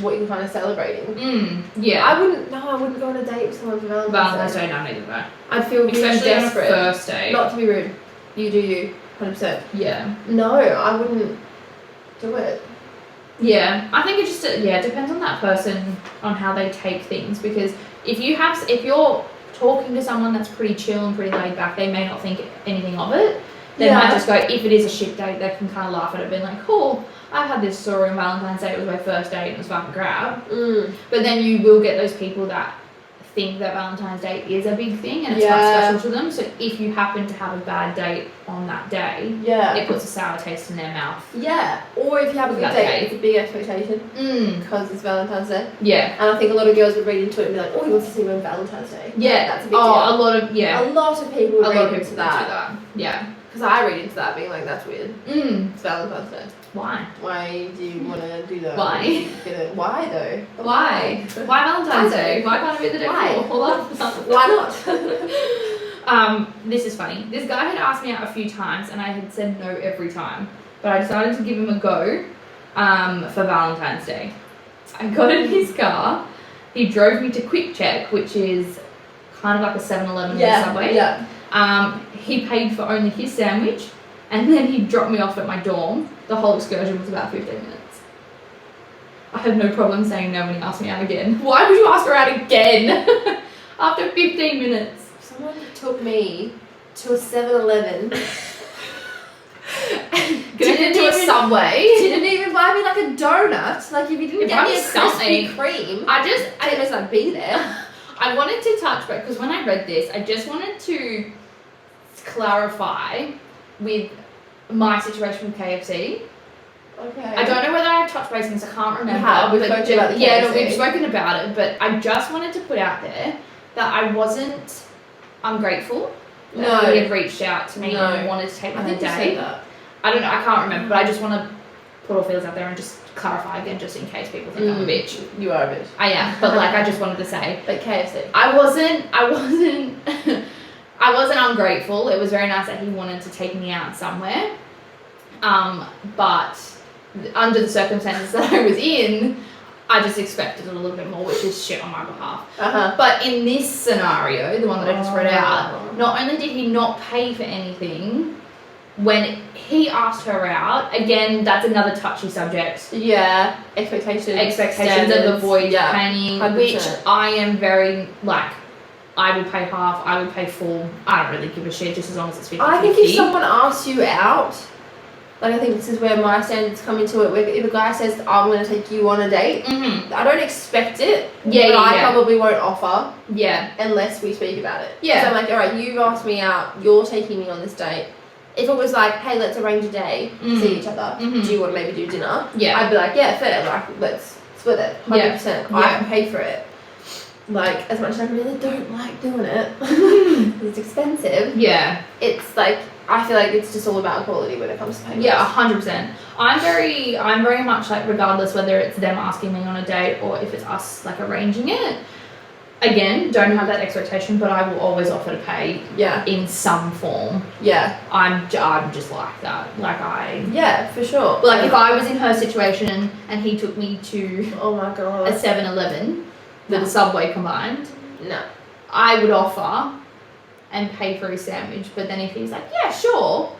what you're kind of celebrating. Yeah. I wouldn't go on a date with someone for Valentine's Day, no, neither that. I'd feel really Especially on a desperate. first date. Not to be rude, you do you, 100%. Yeah. No, I wouldn't do it. Yeah, I think it just depends on that person on how they take things, because if you're talking to someone that's pretty chill and pretty laid back, they may not think anything of it. They might just go, if it is a shit date, they can kind of laugh at it, being like, cool, I've had this story on Valentine's Day, it was my first date and it was fucking crap. But then you will get those people that think that Valentine's Day is a big thing and it's quite special to them. So if you happen to have a bad date on that day, it puts a sour taste in their mouth. Yeah. Or if you have a good date, it's a big expectation because it's Valentine's Day. Yeah. And I think a lot of girls would read into it and be like, oh, he wants to see me on Valentine's Day. Yeah. That's a big deal. A lot of people would read into that. Yeah. Because I read into that being like, that's weird. It's Valentine's Day. Why? Why do you want to do that? Why? Why though? Why Valentine's Day? Why can't it be the day before? Why not? This is funny. This guy had asked me out a few times and I had said no every time. But I decided to give him a go for Valentine's Day. I got in his car. He drove me to Quick Check, which is kind of like a 7-Eleven in the subway. Yeah. He paid for only his sandwich and then he dropped me off at my dorm. The whole excursion was about 15 minutes. I had no problem saying no when he asked me out again. Why would you ask her out again after 15 minutes? Someone took me to a 7-Eleven. Connected to a subway. Didn't even buy me like a donut. Like if you didn't get me a Krispy Kreme, I just I'd be there. I wanted to touch back because when I read this, I just wanted to clarify with my situation with KFC. Okay. I don't know whether I touched base on this, I can't remember. We've spoken about the KFC. We've spoken about it, but I just wanted to put out there that I wasn't ungrateful that he had reached out to me and wanted to take me on a date. I don't know, I can't remember, but I just want to put all feelers out there and just clarify again, just in case people think I'm a bitch. You are a bitch. I am, but like I just wanted to say. But KFC. I wasn't ungrateful. It was very nice that he wanted to take me out somewhere. But under the circumstances that I was in, I just expected a little bit more, which is shit on my behalf. But in this scenario, the one that I just read out, not only did he not pay for anything, when he asked her out, again, that's another touchy subject. Yeah, expectations of the boy paying, 100%. which I am very, like, I would pay half, I would pay full. I don't really give a shit, just as long as it's 50-50. I think if someone asks you out, like I think this is where my standards come into it, where if a guy says, I'm going to take you on a date, I don't expect it, but I probably won't offer unless we speak about it. So I'm like, alright, you've asked me out, you're taking me on this date. If it was like, hey, let's arrange a day, see each other, do you want to maybe do dinner? I'd be like, yeah, fair, like, let's split it, 100%. I can pay for it. Like, as much as I really don't like doing it, it's expensive. It's like, I feel like it's just all about quality when it comes to payment. 100%. I'm very much like, regardless whether it's them asking me on a date or if it's us like arranging it, again, don't have that expectation, but I will always offer to pay in some form. I'm just like that. Like for sure. But like if I was in her situation and he took me to a 7-Eleven with a Subway combined, I would offer and pay for his sandwich. But then if he's like, yeah, sure,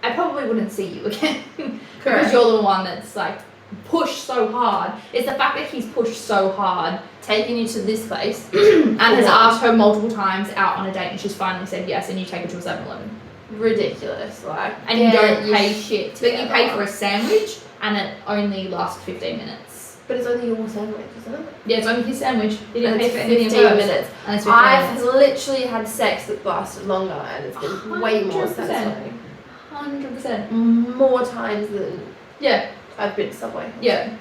I probably wouldn't see you again. Because you're the one that's like pushed so hard. It's the fact that he's pushed so hard, taking you to this place and has asked her multiple times out on a date, and she's finally said yes, and you take her to a 7-Eleven. Ridiculous, like. And you don't pay shit. But you pay for a sandwich and it only lasts 15 minutes. But it's only your sandwich, isn't it? Yeah, it's only his sandwich. He didn't pay for anything 15 minutes. And it's 15 I've minutes. literally had sex that lasted longer and it's been way more satisfying. 100%. More times than I've been to Subway. I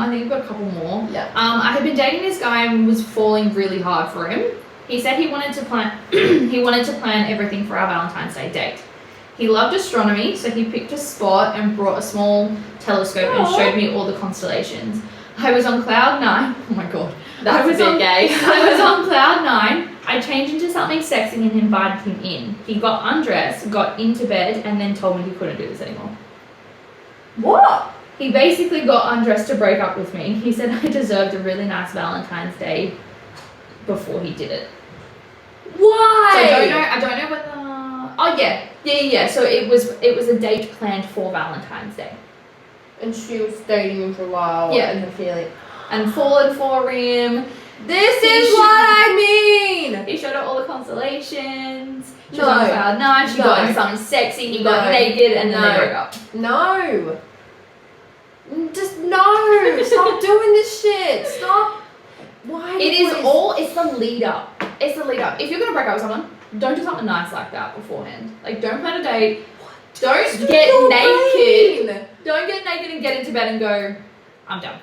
think we've got a couple more. I had been dating this guy and was falling really hard for him. He said he wanted to plan everything for our Valentine's Day date. He loved astronomy, so he picked a spot and brought a small telescope and showed me all the constellations. I was on cloud 9. Oh my god. That's a bit gay. I was on cloud 9. I changed into something sexy and invited him in. He got undressed, got into bed, and then told me he couldn't do this anymore. What? He basically got undressed to break up with me. He said I deserved a really nice Valentine's Day before he did it. Why? So I don't know whether. Oh yeah. So it was a date planned for Valentine's Day. And she was dating him for a while. And her feeling. And fallen for him. This is what I mean. He showed her all the constellations. She was on cloud 9. She got into something sexy. He got naked, and then they broke up. Just no. Stop doing this shit. Stop. Why? It's the lead up. It's the lead up. If you're gonna break up with someone, don't do something nice like that beforehand. Like, don't plan a date. Don't get naked. Don't get naked and get into bed and go, I'm done.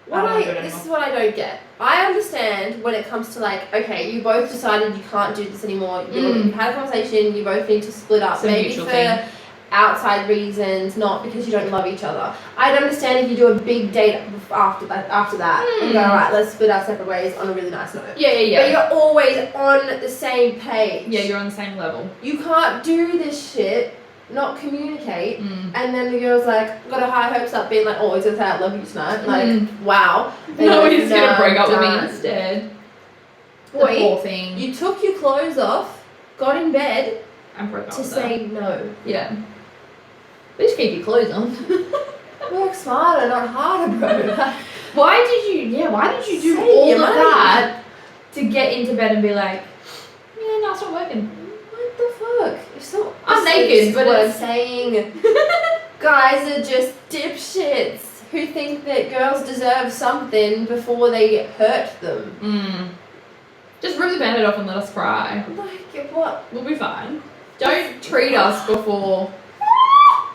This is what I don't get. I understand when it comes to like, okay, you both decided you can't do this anymore. You had a conversation. You both need to split up. Maybe for outside reasons, not because you don't love each other. I'd understand if you do a big date after that and go, alright, let's split our separate ways on a really nice note. Yeah. But you're always on the same page. Yeah, you're on the same level. You can't do this shit, not communicate, and then the girl's like, got a high hopes up being like, oh, he's gonna say I love you tonight. Like, wow. No, he's gonna break up with me instead. Boy, the poor thing. You took your clothes off, got in bed, and broke up to say no. Yeah. At least keep your clothes on. Work smarter, not harder, bro. Why did you do all of that to get into bed and be like, yeah, no, it's not working? What the fuck? It's not. I'm naked, but what I'm saying. Guys are just dipshits who think that girls deserve something before they hurt them. Just rip the band-aid off and let us cry. Like, what? We'll be fine. Don't treat us before.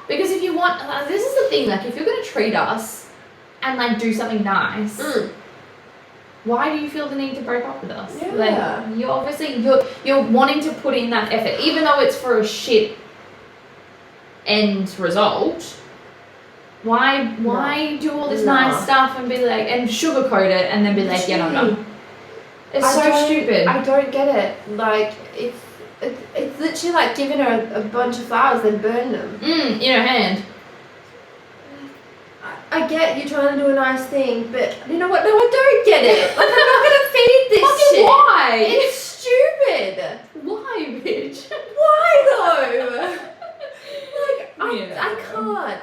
Because if you want, this is the thing, like, if you're going to treat us and, like, do something nice, why do you feel the need to break up with us? Yeah. Like, you're obviously, you're wanting to put in that effort, even though it's for a shit end result. Why do all this nice stuff and be like, and sugarcoat it and then be like, yeah, no, I'm done. It's so stupid. I don't get it. Like, it's literally like giving her a bunch of flowers, then burn them. In her hand. I get you trying to do a nice thing, but you know what? No, I don't get it. Like, I'm not gonna feed this shit. Why? It's stupid. Why, bitch? Why though? Like, Yeah.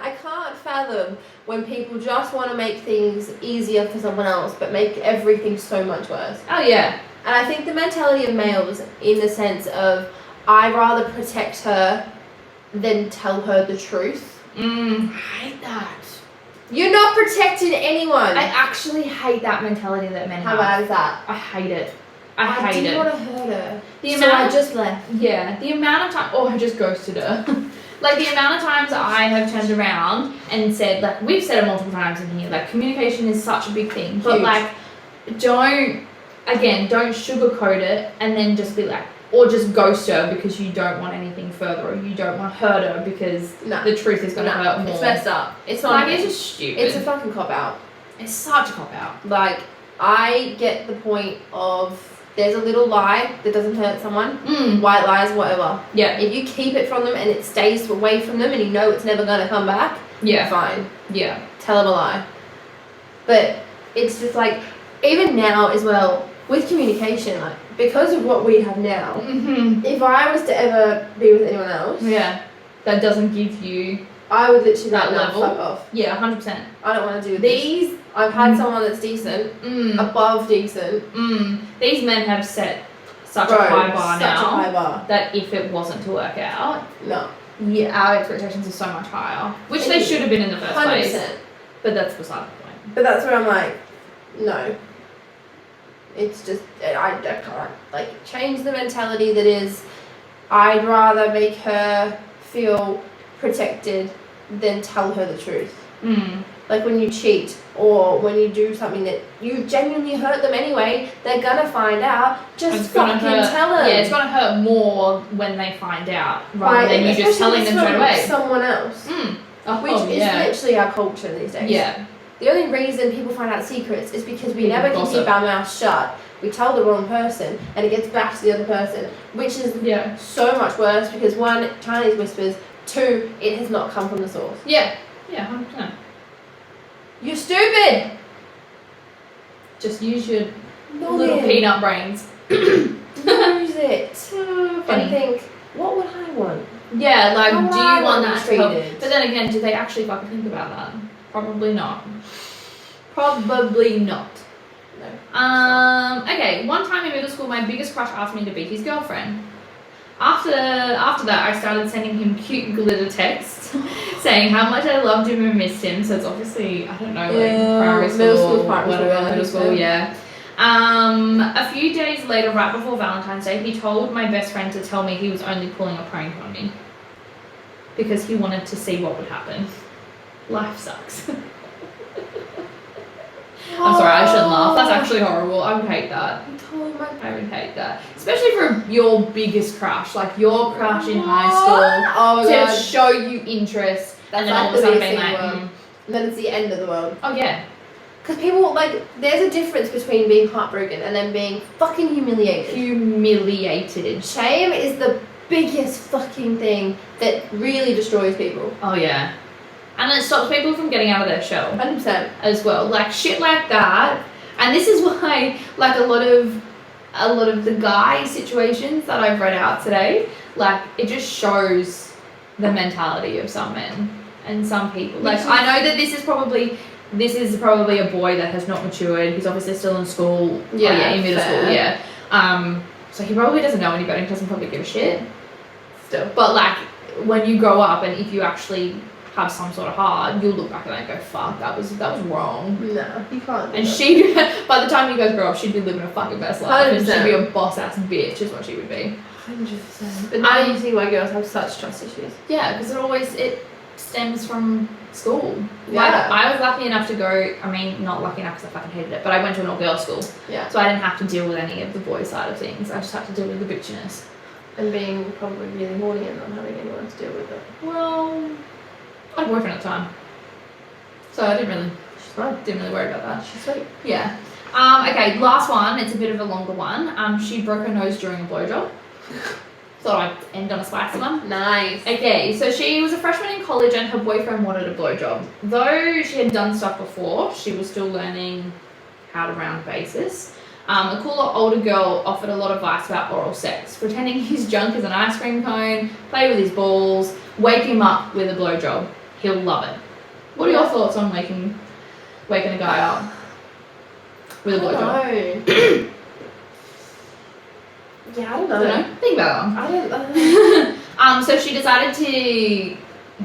I can't fathom when people just want to make things easier for someone else, but make everything so much worse. Oh yeah. And I think the mentality of males, in the sense of, I rather protect her than tell her the truth. I hate that. You're not protecting anyone. I actually hate that mentality that men have. How bad is that? I hate it. I didn't want to hurt her. I just left. Yeah, the amount of time, I just ghosted her. Like, the amount of times I have turned around and said, like, we've said it multiple times in here, like, communication is such a big thing. But, like, don't sugarcoat it and then just be like, or just ghost her because you don't want anything further, or you don't want to hurt her because the truth is going to hurt more. It's messed up. It's not. Like, it's just stupid. It's a fucking cop-out. It's such a cop-out. Like, I get the point of, there's a little lie that doesn't hurt someone, white lies, whatever. Yeah. If you keep it from them and it stays away from them and you know it's never going to come back, fine. Yeah. Tell them a lie. But it's just like, even now as well, with communication, like, because of what we have now, if I was to ever be with anyone else, that doesn't give you I would literally that level. Fuck off. Yeah, 100%. I don't want to do these. I've had someone that's decent, above decent. These men have set such a high bar now. Such a high bar. That if it wasn't to work out, our expectations are so much higher, which they should have been in the first 100%. Place. But that's beside the point. But that's where I'm like, no. It's just, I can't, like, change the mentality that is, I'd rather make her feel protected than tell her the truth. Like, when you cheat or when you do something that you genuinely hurt them anyway, they're gonna find out. Just fucking tell them. Yeah, it's gonna hurt more when they find out rather than you just telling them straight away. Someone else. Which is literally our culture these days. Yeah. The only reason people find out secrets is because we never can keep our mouth shut. We tell the wrong person and it gets back to the other person, which is so much worse because, one, Chinese whispers, two, it has not come from the source. Yeah, 100%. You're stupid! Just use your little peanut brains. Use it. Funny. And think, what would I want? Yeah, like, do you want that treated? But then again, do they actually fucking think about that? Probably not. Probably not. No. Okay, one time in middle school, my biggest crush asked me to be his girlfriend. After that, I started sending him cute glitter texts saying how much I loved him and missed him. So it's obviously, I don't know, like primary school, middle school, middle school, yeah. A few days later, right before Valentine's Day, he told my best friend to tell me he was only pulling a prank on me because he wanted to see what would happen. Life sucks. I'm sorry, I shouldn't laugh. That's actually horrible. I would hate that. I would hate that. Especially for your biggest crush, like your crush in high school, to show you interest, and then all of a sudden being like, and then it's the end of the world. oh yeah. Because people, like, there's a difference between being heartbroken and then being fucking humiliated. Humiliated. Shame is the biggest fucking thing that really destroys people. Oh yeah. And it stops people from getting out of their shell. 100%. As well. Like shit like that. And this is why, like, a lot of the guy situations that I've read out today, like, it just shows the mentality of some men and some people. Like, I know that this is probably a boy that has not matured. He's obviously still in school. Yeah, in middle school, yeah. So he probably doesn't know any better. He doesn't probably give a shit. Still. But, like, when you grow up and if you actually have some sort of heart, you'll look back at that and go, fuck, that was wrong. No, you can't. And she, by the time you guys grow up, she'd be living a fucking best life. 100%. And she'd be a boss ass bitch, is what she would be. 100%. But now you see why girls have such trust issues. Yeah, because it stems from school. Yeah. Like, I was lucky enough to go, I mean, not lucky enough because I fucking hated it, but I went to an all-girls school. Yeah. So I didn't have to deal with any of the boy side of things. I just had to deal with the bitchiness. And being probably really horny and not having anyone to deal with it. Well, I had a boyfriend at the time. So I didn't really worry about that. She's sweet. Yeah. Okay, last one. It's a bit of a longer one. She broke her nose during a blowjob. Thought I'd end on a spicy one. Nice. Okay, so she was a freshman in college and her boyfriend wanted a blowjob. Though she had done stuff before, she was still learning how to round bases. A cooler older girl offered a lot of advice about oral sex, pretending his junk is an ice cream cone, play with his balls, wake him up with a blowjob. He'll love it. What are your thoughts on waking a guy up with a blowjob? Yeah, I don't know. Think about I don't know. So she decided to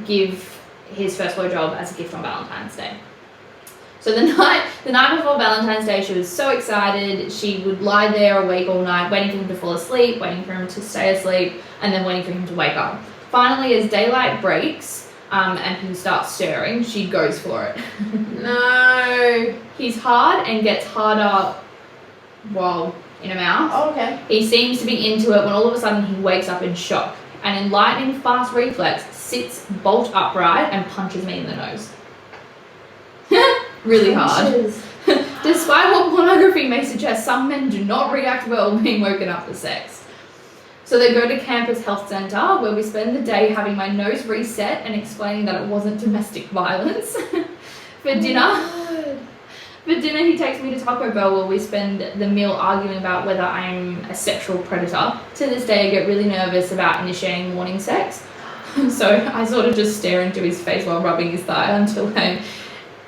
give his first blowjob as a gift on Valentine's Day. So the night before Valentine's Day, she was so excited. She would lie there awake all night, waiting for him to fall asleep, waiting for him to stay asleep, and then waiting for him to wake up. Finally, as daylight breaks, and he starts stirring, she goes for it. No. He's hard and gets harder while in her mouth. Oh, okay. He seems to be into it when all of a sudden he wakes up in shock and in lightning fast reflex sits bolt upright and punches me in the nose. Really hard. Despite what pornography may suggest, some men do not react well being woken up for sex. So they go to campus health centre where we spend the day having my nose reset and explaining that it wasn't domestic violence. For dinner, he takes me to Taco Bell where we spend the meal arguing about whether I'm a sexual predator. To this day, I get really nervous about initiating morning sex. So I sort of just stare into his face while rubbing his thigh until I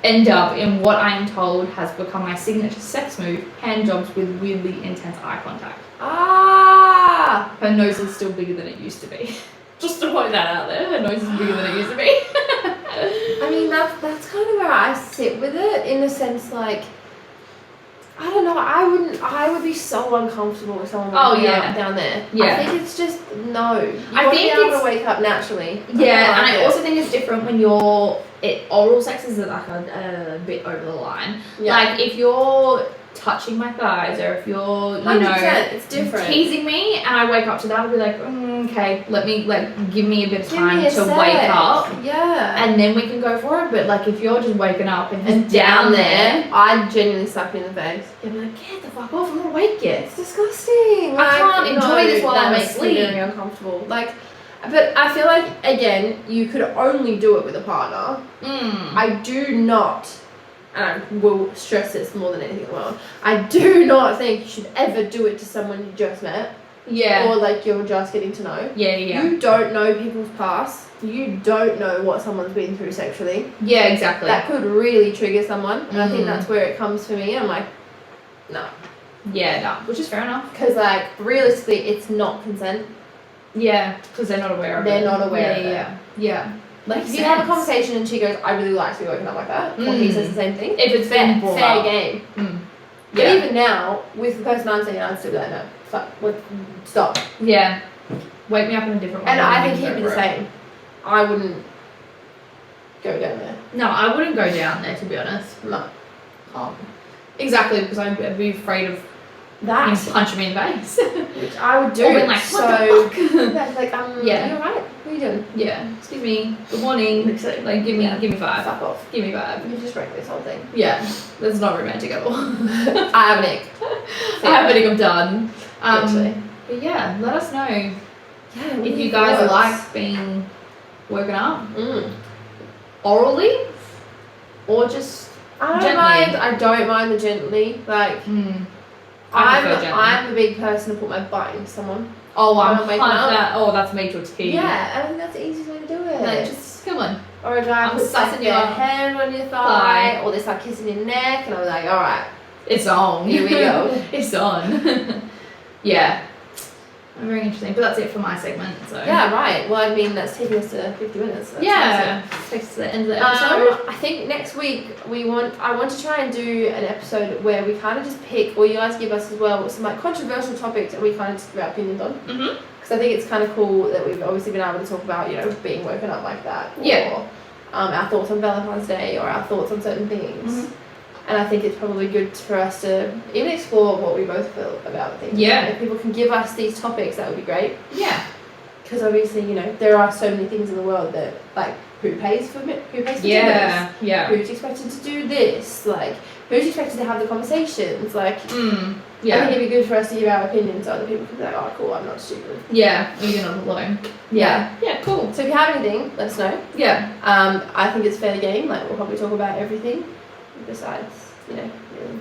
end up in what I am told has become my signature sex move, hand jobs with weirdly intense eye contact. Ah! Her nose is still bigger than it used to be. Just to point that out there, her nose is bigger than it used to be. I mean, that's kind of where I sit with it, in the sense, like, I don't know, I would be so uncomfortable with someone down there. Yeah. I think it's just, no. I want think to be able it's to wake up naturally. Yeah, and I also think it's different when oral sex is like a bit over the line. Yeah. Like if you're touching my thighs or if you're, 100%, it's different. Teasing me and I wake up to that, I'll be like, okay, give me a bit of time to sec. wake up. Yeah. And then we can go for it. But like if you're just waking up and And he's down there, I'd genuinely slap you in the face. you'll be like, get the fuck off, I'm not awake yet. It's disgusting. I can't enjoy this while I'm that makes me asleep. very uncomfortable. Like, but I feel like, again, you could only do it with a partner. I do not, and I will stress this more than anything in the world, I do not think you should ever do it to someone you just met. Yeah. Or like you're just getting to know. Yeah. You don't know people's past. You don't know what someone's been through sexually. Yeah, exactly. That could really trigger someone. And I think that's where it comes for me. I'm like, no. Yeah, no, which is fair enough. Because like, realistically, it's not consent. Yeah, because they're not aware of it. They're not aware of it. Yeah. Like, if you have a conversation and she goes, I really like to be woken up like that, or he says the same thing, If it's fair been brought up. game. But even now, with the person I'm seeing, I'd still be like, no, fuck, stop. Yeah. Wake me up in a different way. And I think he'd be the same. I wouldn't go down there. No, I wouldn't go down there, to be honest. No. Exactly, because I'd be afraid of That. him punching me in the face. Which I would do. Or being like, what the fuck? That's like, Yeah. you alright? What are you doing? Yeah. Excuse me. Good morning. Literally. Like, give me 5. Fuck off. Give me 5. You just wrecked this whole thing. Yeah. That's not romantic at all. I have an ick. I have an ick, I'm done. Literally. But yeah, let us know Yeah, if you guys like being woken up orally or just I don't mind the gently. Like, I prefer gently. I'm a big person to put my butt into someone. Oh, I'm waking up. Oh, that's me to a T. Yeah, and I think that's the easiest way to do it. Like, just come on. Or a guy I'm puts like sussing their you up. hand on your thigh, or they start kissing your neck, and I'm like, alright, It's on. here we go. It's on. Yeah. Very interesting. But that's it for my segment. So Yeah, right. Well, I mean, that's taking us to 50 minutes. So that's yeah. awesome. Takes us to the end of the episode. I think next week I want to try and do an episode where we kind of just pick, or you guys give us as well, some like controversial topics, and we kind of just give our opinions on. Because I think it's kind of cool that we've obviously been able to talk about, you know, being woken up like that. Or, our thoughts on Valentine's Day, or our thoughts on certain things. And I think it's probably good for us to even explore what we both feel about things. Yeah. If people can give us these topics, that would be great. Yeah. Because obviously, you know, there are so many things in the world that, like, who pays for dinners? Yeah. Who's expected to do this? Like, who's expected to have the conversations? Like, I think Yeah. it'd be good for us to give our opinions so other people can be like, oh, cool, I'm not stupid. Yeah. You're not alone. Yeah. Yeah. Cool. So if you have anything, let us know. Yeah. I think it's fair game. Like, we'll probably talk about everything besides, you know, really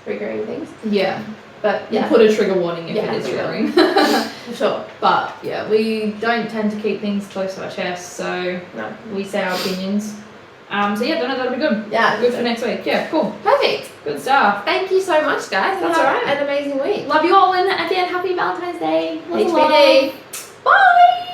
triggering things. Yeah. But We'll yeah, put a trigger warning if it is we will. triggering. for sure. But yeah, we don't tend to keep things close to our chest, so No. we say our opinions. So yeah, that'll be good. Yeah. Good for next week. Yeah, cool. Perfect. Good stuff. Thank you so much, guys. That's Have alright. an amazing week. Love you all, and again, happy Valentine's Day. Lots of love. HBD. Bye.